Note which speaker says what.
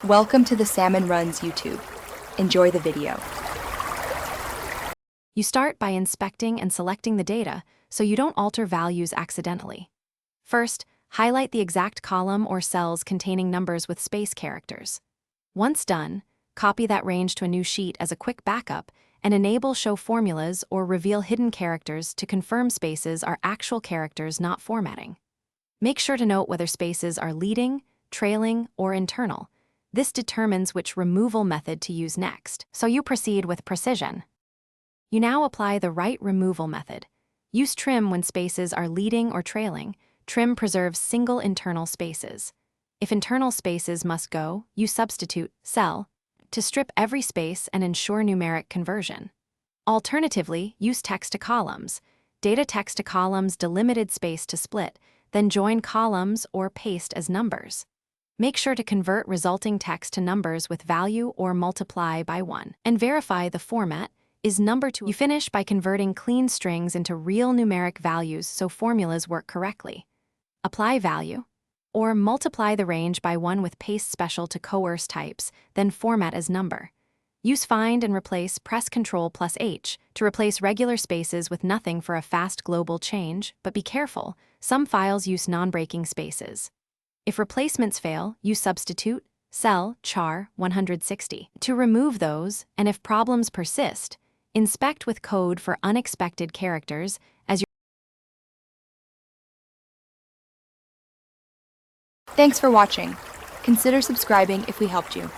Speaker 1: Welcome to the Salmon Runs YouTube. Enjoy the video.
Speaker 2: You start by inspecting and selecting the data so you don't alter values accidentally. First, highlight the exact column or cells containing numbers with space characters. Once done, copy that range to a new sheet as a quick backup and enable Show Formulas or reveal hidden characters to confirm spaces are actual characters, not formatting. Make sure to note whether spaces are leading, trailing, or internal. This determines which removal method to use next, so you proceed with precision. You now apply the right removal method. Use trim when spaces are leading or trailing. Trim preserves single internal spaces. If internal spaces must go, you substitute cell to strip every space and ensure numeric conversion. Alternatively, use text to columns. Data text to columns delimited space to split, then join columns or paste as numbers. Make sure to convert resulting text to numbers with value or multiply by 1, and verify the format is number to. You finish by converting clean strings into real numeric values so formulas work correctly. Apply value, or multiply the range by 1 with paste special to coerce types, then format as number. Use find and replace, press Ctrl+H to replace regular spaces with nothing for a fast global change, but be careful, some files use non-breaking spaces. If replacements fail, use substitute, cell, char 160 to remove those, and if problems persist, inspect with code for unexpected characters as your.
Speaker 1: Thanks for watching. Consider subscribing if we helped you.